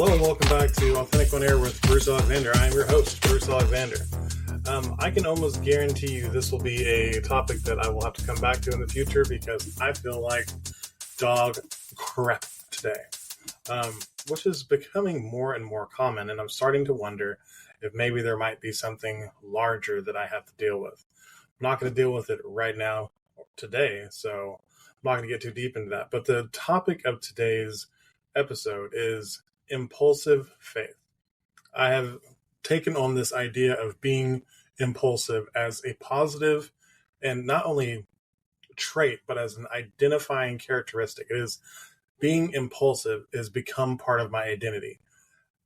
Hello and welcome back to Authentic On Air with Bruce Alexander. I am your host, Bruce Alexander. I can almost guarantee you this will be a topic that I will have to come back to in the future because I feel like dog crap today, which is becoming more and more common, and I'm starting to wonder if maybe there might be something larger that I have to deal with. I'm not going to deal with it right now today, so I'm not going to get too deep into that. But the topic of today's episode is impulsive faith. I have taken on this idea of being impulsive as a positive and not only trait, but as an identifying characteristic. It is being impulsive has become part of my identity.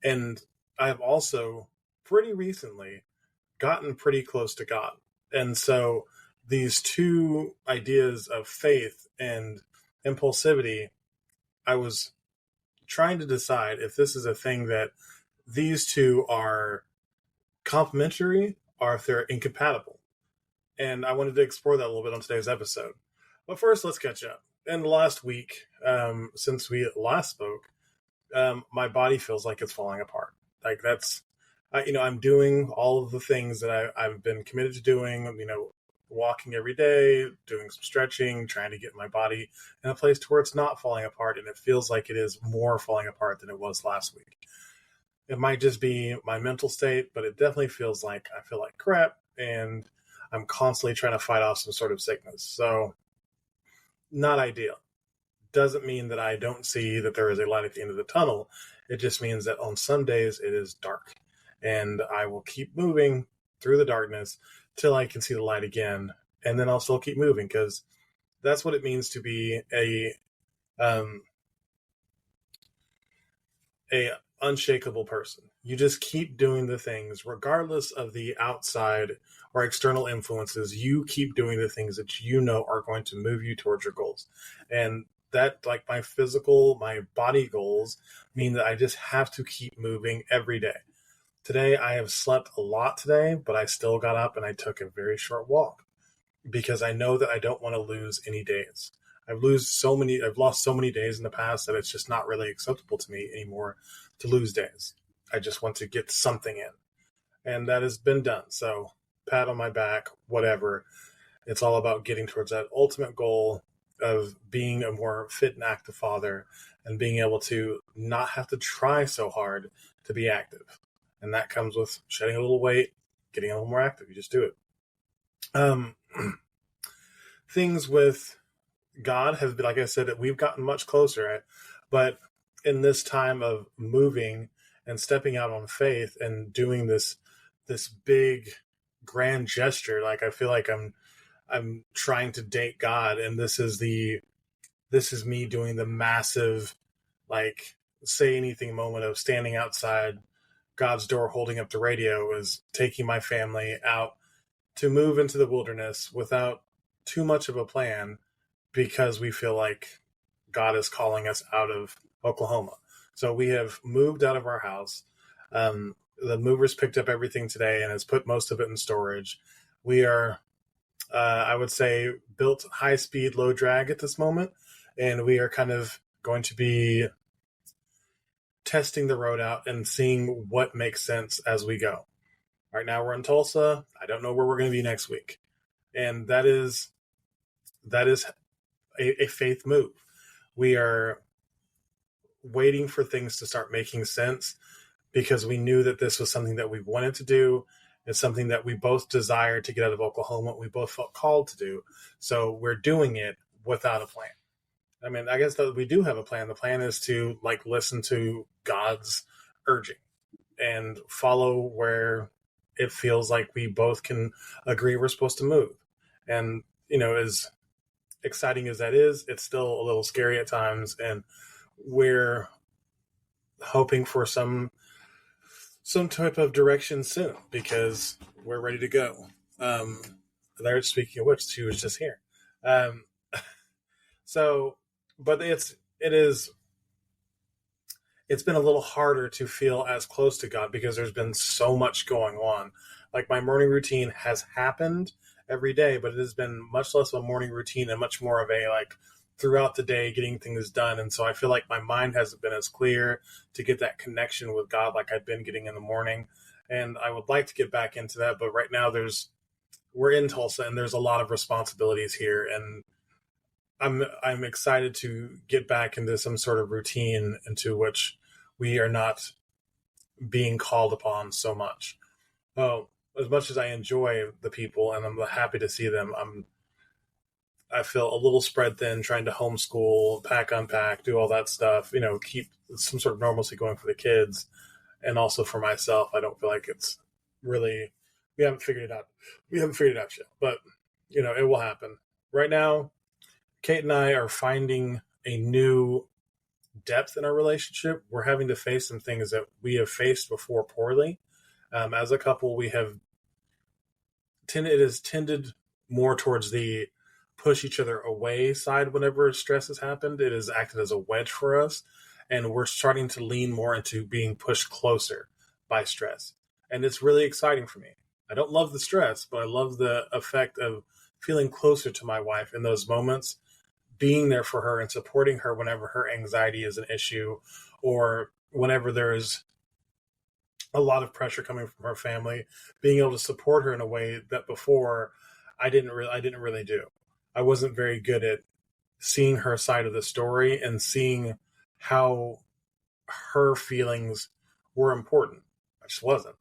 And I have also pretty recently gotten pretty close to God. And so these two ideas of faith and impulsivity, I was trying to decide if this is a thing that these two are complementary or if they're incompatible. And I wanted to explore that a little bit on today's episode. But first, let's catch up. In the last week, since we last spoke, my body feels like it's falling apart. Like I'm doing all of the things that I've been committed to doing, walking every day, doing some stretching, trying to get my body in a place to where it's not falling apart. And it feels like it is more falling apart than it was last week. It might just be my mental state, but it definitely feels like I feel like crap and I'm constantly trying to fight off some sort of sickness. So not ideal. Doesn't mean that I don't see that there is a light at the end of the tunnel. It just means that on some days it is dark and I will keep moving through the darkness till I can see the light again. And then I'll still keep moving because that's what it means to be a unshakable person. You just keep doing the things regardless of the outside or external influences. You keep doing the things that you know are going to move you towards your goals. And that, like my body goals mean that I just have to keep moving every day. Today, I have slept a lot today, but I still got up and I took a very short walk because I know that I don't want to lose any days. I've lost so many days in the past that it's just not really acceptable to me anymore to lose days. I just want to get something in, and that has been done. So pat on my back, whatever. It's all about getting towards that ultimate goal of being a more fit and active father and being able to not have to try so hard to be active. And that comes with shedding a little weight, getting a little more active. You just do it. Things with God have been, like I said, that we've gotten much closer at, but in this time of moving and stepping out on faith and doing this big grand gesture, like I feel like I'm trying to date God, and this is me doing the massive, like, say anything moment of standing outside God's door holding up the radio, is taking my family out to move into the wilderness without too much of a plan because we feel like God is calling us out of Oklahoma. So we have moved out of our house. The movers picked up everything today and has put most of it in storage. We are, I would say, built high speed, low drag at this moment. And we are kind of going to be testing the road out and seeing what makes sense as we go. Right now we're in Tulsa. I don't know where we're going to be next week. And that is a faith move. We are waiting for things to start making sense because we knew that this was something that we wanted to do. It's something that we both desired to get out of Oklahoma. We both felt called to do. So we're doing it without a plan. I mean, I guess that we do have a plan. The plan is to listen to God's urging and follow where it feels like we both can agree we're supposed to move. And, as exciting as that is, it's still a little scary at times. And we're hoping for some type of direction soon because we're ready to go. There, speaking of which, she was just here. But it's been a little harder to feel as close to God because there's been so much going on. Like my morning routine has happened every day, but it has been much less of a morning routine and much more of a throughout the day getting things done. And so I feel like my mind hasn't been as clear to get that connection with God like I've been getting in the morning. And I would like to get back into that. But right now we're in Tulsa and there's a lot of responsibilities here. And I'm excited to get back into some sort of routine into which we are not being called upon so much. Oh, as much as I enjoy the people and I'm happy to see them, I feel a little spread thin trying to homeschool, pack, unpack, do all that stuff, keep some sort of normalcy going for the kids and also for myself. I don't feel like it's really, we haven't figured it out. We haven't figured it out yet, but it will happen. Right now, Kate and I are finding a new depth in our relationship. We're having to face some things that we have faced before poorly. As a couple, it has tended more towards the push each other away side whenever stress has happened. It has acted as a wedge for us, and we're starting to lean more into being pushed closer by stress. And it's really exciting for me. I don't love the stress, but I love the effect of feeling closer to my wife in those moments, being there for her and supporting her whenever her anxiety is an issue or whenever there is a lot of pressure coming from her family, being able to support her in a way that before I didn't really do. I wasn't very good at seeing her side of the story and seeing how her feelings were important. I just wasn't.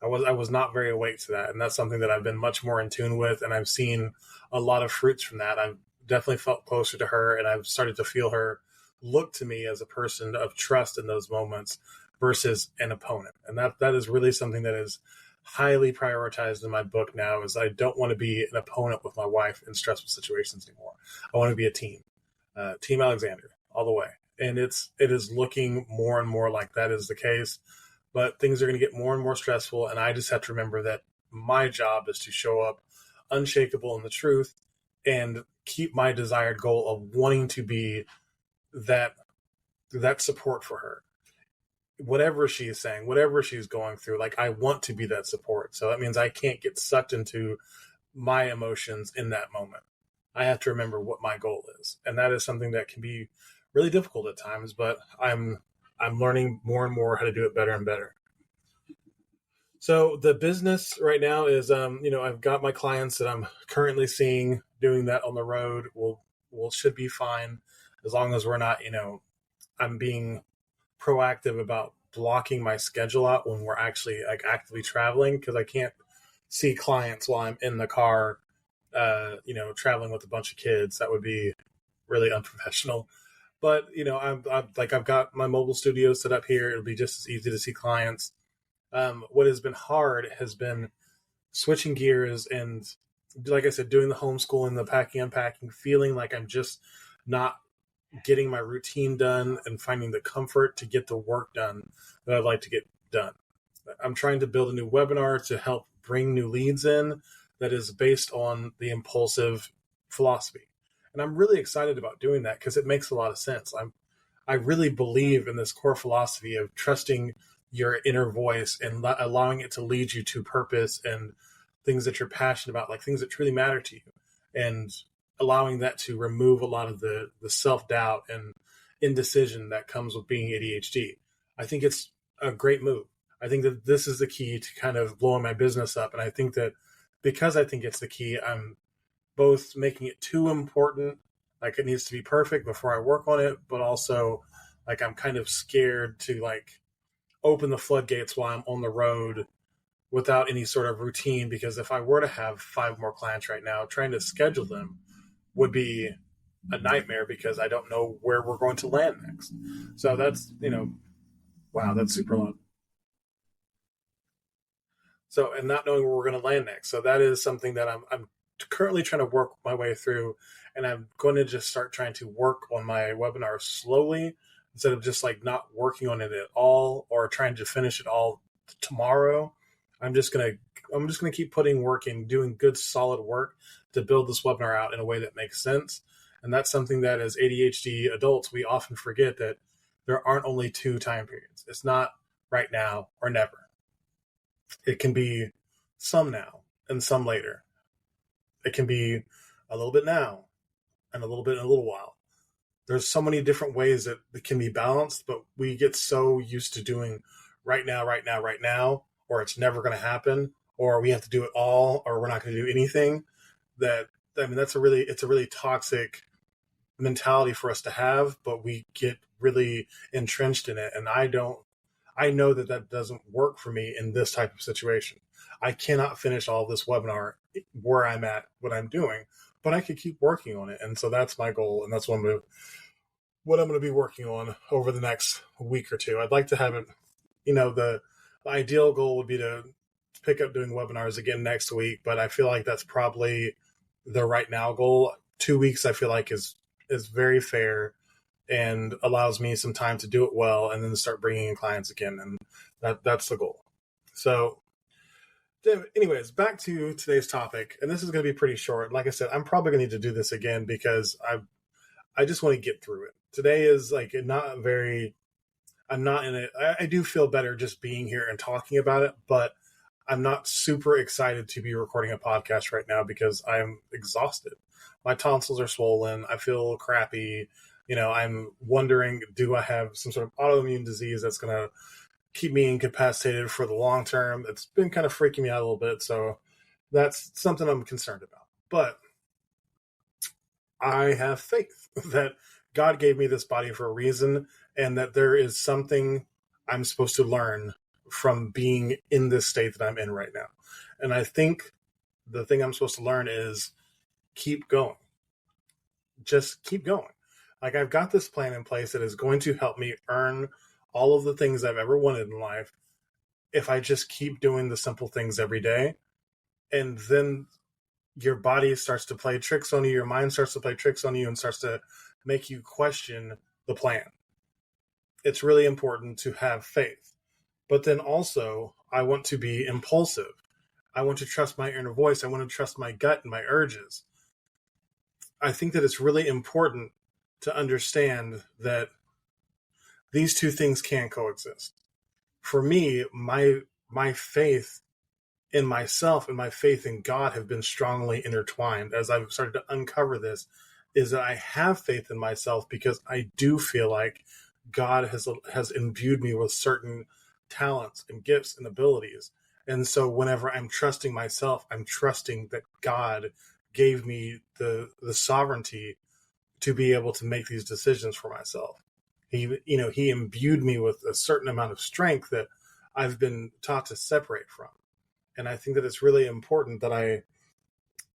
I was not very awake to that, and that's something that I've been much more in tune with, and I've seen a lot of fruits from that. I've definitely felt closer to her, and I've started to feel her look to me as a person of trust in those moments versus an opponent. And that is really something that is highly prioritized in my book now, is I don't want to be an opponent with my wife in stressful situations anymore. I want to be a team. Team Alexander, all the way. And it is looking more and more like that is the case. But things are going to get more and more stressful, and I just have to remember that my job is to show up unshakable in the truth and keep my desired goal of wanting to be that support for her. Whatever she is saying, whatever she's going through, like I want to be that support. So that means I can't get sucked into my emotions in that moment. I have to remember what my goal is. And that is something that can be really difficult at times, but I'm learning more and more how to do it better and better. So the business right now is, I've got my clients that I'm currently seeing. Doing that on the road should be fine as long as we're not, I'm being proactive about blocking my schedule out when we're actually like actively traveling, because I can't see clients while I'm in the car, traveling with a bunch of kids. That would be really unprofessional. But I've got my mobile studio set up here. It'll be just as easy to see clients. What has been hard has been switching gears and, like I said, doing the homeschooling, the packing, unpacking, feeling like I'm just not getting my routine done and finding the comfort to get the work done that I'd like to get done. I'm trying to build a new webinar to help bring new leads in that is based on the impulsive philosophy. And I'm really excited about doing that because it makes a lot of sense. I really believe in this core philosophy of trusting your inner voice and allowing it to lead you to purpose and things that you're passionate about, like things that truly matter to you, and allowing that to remove a lot of the self-doubt and indecision that comes with being ADHD. I think it's a great move. I think that this is the key to kind of blowing my business up. And I think that because I think it's the key, I'm both making it too important, like it needs to be perfect before I work on it, but also like I'm kind of scared to like open the floodgates while I'm on the road without any sort of routine, because if I were to have 5 more clients right now, trying to schedule them would be a nightmare because I don't know where we're going to land next. So that's, wow, that's super long. So, and not knowing where we're going to land next. So that is something that I'm currently trying to work my way through. And I'm going to just start trying to work on my webinar slowly instead of just like not working on it at all or trying to finish it all tomorrow. I'm just going to keep putting work in, doing good, solid work to build this webinar out in a way that makes sense. And that's something that as ADHD adults, we often forget that there aren't only 2 time periods. It's not right now or never. It can be some now and some later. It can be a little bit now and a little bit in a little while. there's so many different ways that it can be balanced, but we get so used to doing right now, right now, right now, or it's never going to happen, or we have to do it all, or we're not going to do anything. That I mean, it's a really toxic mentality for us to have, but we get really entrenched in it. And I know that that doesn't work for me in this type of situation. I cannot finish all this webinar where I'm at, what I'm doing, but I could keep working on it. And so that's my goal. And that's what I'm going to be working on over the next week or two. I'd like to have it, the ideal goal would be to pick up doing webinars again next week, but I feel like that's probably the right now goal. 2 weeks, I feel like is very fair and allows me some time to do it well and then start bringing in clients again. And that's the goal. So anyways, back to today's topic. And this is going to be pretty short. Like I said, I'm probably going to need to do this again because I just want to get through it. Today is like I'm not in it. I do feel better just being here and talking about it, but I'm not super excited to be recording a podcast right now because I'm exhausted. My tonsils are swollen. I feel crappy. I'm wondering, do I have some sort of autoimmune disease that's going to keep me incapacitated for the long term? It's been kind of freaking me out a little bit. So that's something I'm concerned about. But I have faith that God gave me this body for a reason and that there is something I'm supposed to learn from being in this state that I'm in right now. And I think the thing I'm supposed to learn is keep going. Just keep going. Like, I've got this plan in place that is going to help me earn all of the things I've ever wanted in life if I just keep doing the simple things every day. And then your body starts to play tricks on you, your mind starts to play tricks on you and starts to make you question the plan. It's really important to have faith. But then also, I want to be impulsive. I want to trust my inner voice. I want to trust my gut and my urges. I think that it's really important to understand that these two things can coexist. For me, my faith in myself and my faith in God have been strongly intertwined. As I've started to uncover this, is that I have faith in myself because I do feel like God has imbued me with certain talents and gifts and abilities. And so whenever I'm trusting myself, I'm trusting that God gave me the sovereignty to be able to make these decisions for myself. He imbued me with a certain amount of strength that I've been taught to separate from. And I think that it's really important that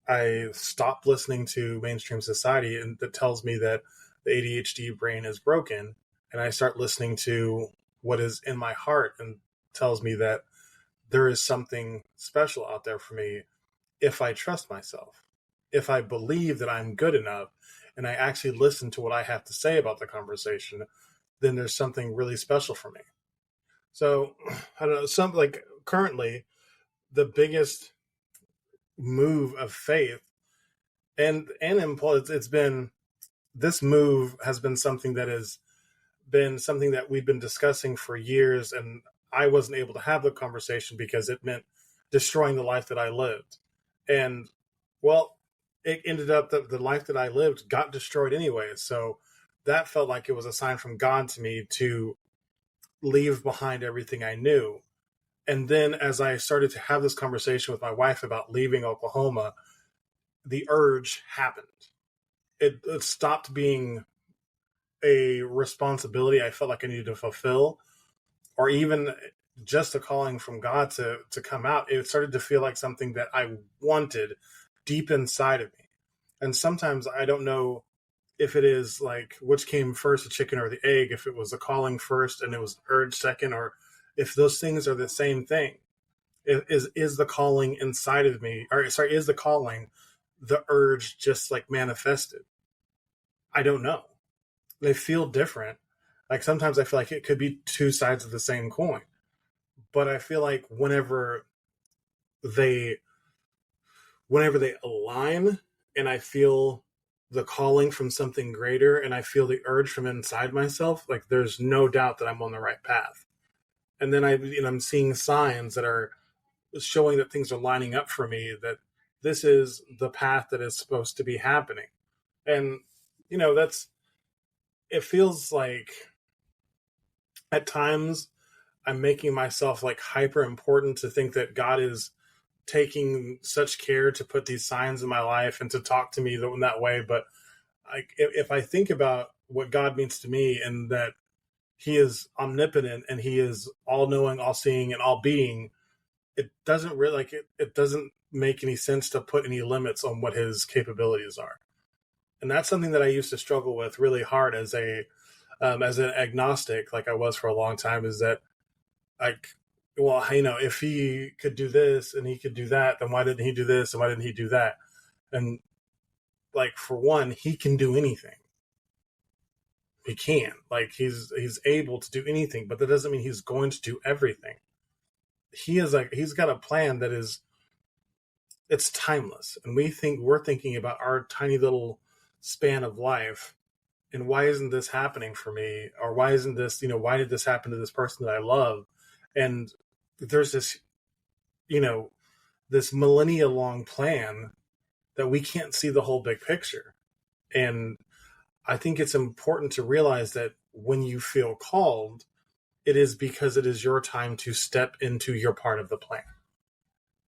I stop listening to mainstream society and that tells me that the ADHD brain is broken, and I start listening to what is in my heart and tells me that there is something special out there for me if I trust myself, if I believe that I'm good enough and I actually listen to what I have to say about the conversation, then there's something really special for me. So I don't know, currently the biggest move of faith and impulse, this move has been something that has been something that we've been discussing for years, and I wasn't able to have the conversation because it meant destroying the life that I lived. And well, it ended up that the life that I lived got destroyed anyway. So that felt like it was a sign from God to me to leave behind everything I knew. And then as I started to have this conversation with my wife about leaving Oklahoma, the urge happened. It stopped being a responsibility I felt like I needed to fulfill, or even just a calling from God to come out. It started to feel like something that I wanted deep inside of me. And sometimes I don't know if it is like which came first, the chicken or the egg, if it was a calling first and it was urge second, or if those things are the same thing. Is the calling inside of me, is the calling the urge just like manifested? I don't know. They feel different. Like sometimes I feel like it could be two sides of the same coin. But I feel like whenever they align and I feel the calling from something greater and I feel the urge from inside myself, like there's no doubt that I'm on the right path. And then I'm seeing signs that are showing that things are lining up for me, that this is the path that is supposed to be happening. And, it feels like at times I'm making myself like hyper important to think that God is taking such care to put these signs in my life and to talk to me in that way. But like, if I think about what God means to me and that he is omnipotent and he is all knowing, all seeing, and all being, it doesn't really it doesn't make any sense to put any limits on what his capabilities are. And that's something that I used to struggle with really hard as an agnostic, like I was for a long time, is that like, well, if he could do this and he could do that, then why didn't he do this and why didn't he do that? And like, for one, he can do anything. He can. Like, he's able to do anything, but that doesn't mean he's going to do everything. He's got a plan that is, it's timeless. And we're thinking about our tiny little span of life. And why isn't this happening for me? Or why isn't this, why did this happen to this person that I love? And there's this, this millennia long plan that we can't see the whole big picture. And I think it's important to realize that when you feel called, it is because it is your time to step into your part of the plan.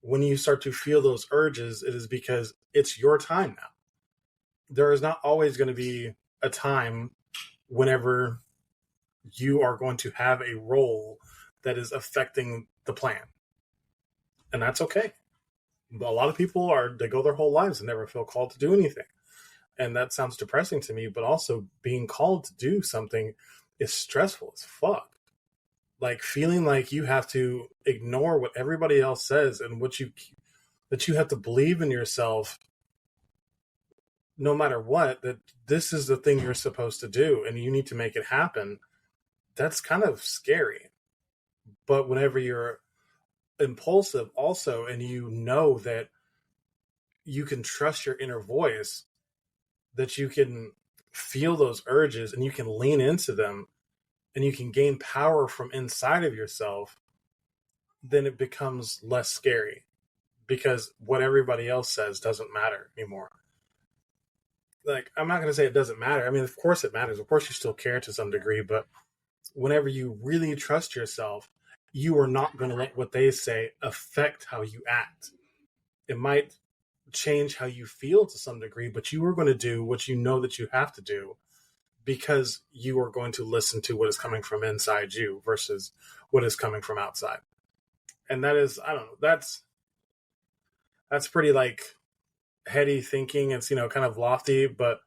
When you start to feel those urges, it is because it's your time now. There is not always going to be a time whenever you are going to have a role that is affecting the plan. And that's okay. But a lot of people they go their whole lives and never feel called to do anything. And that sounds depressing to me, but also being called to do something is stressful as fuck. Like, feeling like you have to ignore what everybody else says and that you have to believe in yourself no matter what, that this is the thing you're supposed to do and you need to make it happen. That's kind of scary. But whenever you're impulsive also, and you know that you can trust your inner voice, that you can feel those urges and you can lean into them and you can gain power from inside of yourself, then it becomes less scary because what everybody else says doesn't matter anymore. Like, I'm not going to say it doesn't matter. I mean, of course it matters. Of course you still care to some degree, but whenever you really trust yourself, you are not going to let what they say affect how you act. It might change how you feel to some degree, but you are going to do what you know that you have to do because you are going to listen to what is coming from inside you versus what is coming from outside. And that is, I don't know, that's pretty like heady thinking. It's, kind of lofty, but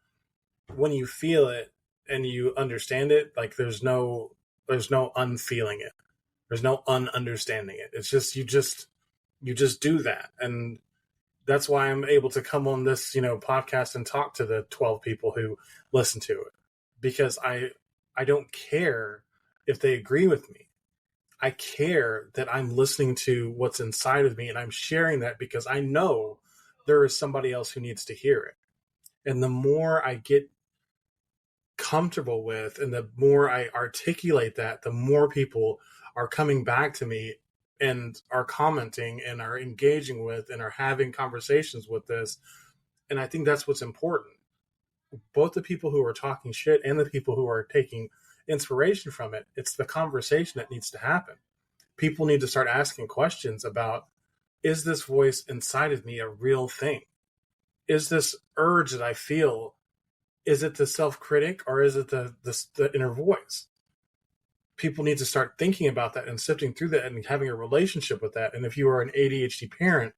when you feel it and you understand it, like there's no unfeeling it. There's no ununderstanding it. It's just, you just do that. And that's why I'm able to come on this, podcast and talk to the 12 people who listen to it, because I don't care if they agree with me. I care that I'm listening to what's inside of me and I'm sharing that because I know there is somebody else who needs to hear it. And the more I get comfortable with and the more I articulate that, the more people are coming back to me and are commenting and are engaging with and are having conversations with this. And I think that's what's important. Both the people who are talking shit and the people who are taking inspiration from it, it's the conversation that needs to happen. People need to start asking questions about, is this voice inside of me a real thing? Is this urge that I feel, is it the self-critic or is it the inner voice? People need to start thinking about that and sifting through that and having a relationship with that. And if you are an ADHD parent,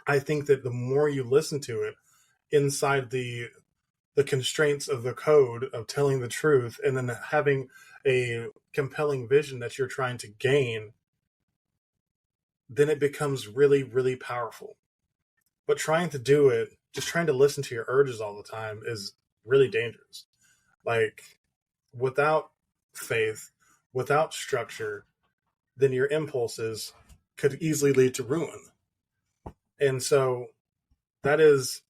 I think that the more you listen to it inside the constraints of the code of telling the truth and then having a compelling vision that you're trying to gain, then it becomes really, really powerful. But trying to do it, just trying to listen to your urges all the time is really dangerous. Like, without faith, without structure, then your impulses could easily lead to ruin. And so that is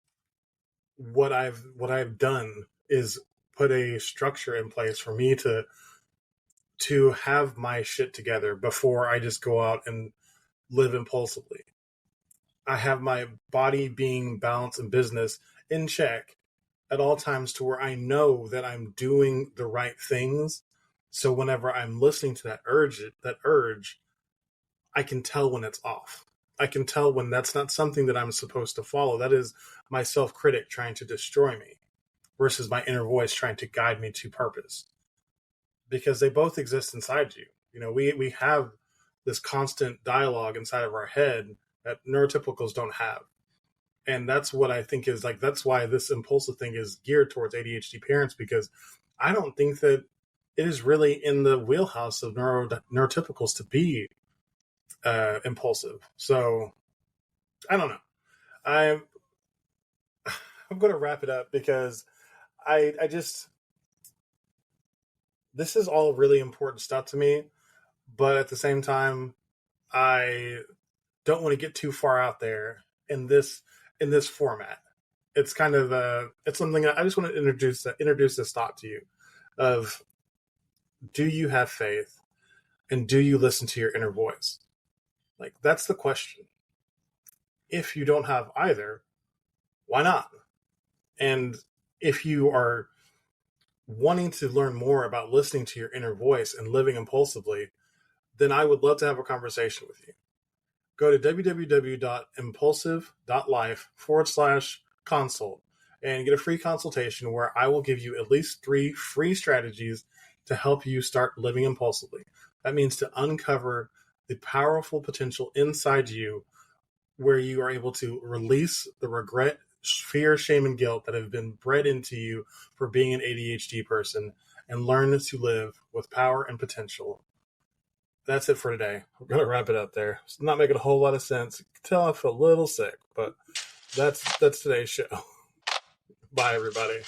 what I've done, is put a structure in place for me to have my shit together before I just go out and live impulsively. I have my body, being, balance, and business in check at all times to where I know that I'm doing the right things. So whenever I'm listening to that urge, I can tell when it's off. I can tell when that's not something that I'm supposed to follow. That is my self-critic trying to destroy me versus my inner voice trying to guide me to purpose. Because they both exist inside you. We have this constant dialogue inside of our head that neurotypicals don't have. And that's what I think is like, that's why this impulsive thing is geared towards ADHD parents, because I don't think that it is really in the wheelhouse of neurotypicals to be impulsive. So I don't know. I'm I'm going to wrap it up because I just, this is all really important stuff to me, but at the same time, I don't want to get too far out there in this format. It's kind of it's something I just want to introduce this thought to you of, do you have faith and do you listen to your inner voice? Like, that's the question. If you don't have either, why not? And if you are wanting to learn more about listening to your inner voice and living impulsively, then I would love to have a conversation with you. Go to www.impulsive.life/consult and get a free consultation where I will give you at least 3 free strategies to help you start living impulsively. That means to uncover the powerful potential inside you where you are able to release the regret, fear, shame, and guilt that have been bred into you for being an ADHD person and learn to live with power and potential. That's it for today. We're going to wrap it up there. It's not making a whole lot of sense. You can tell I feel a little sick, but that's today's show. Bye, everybody.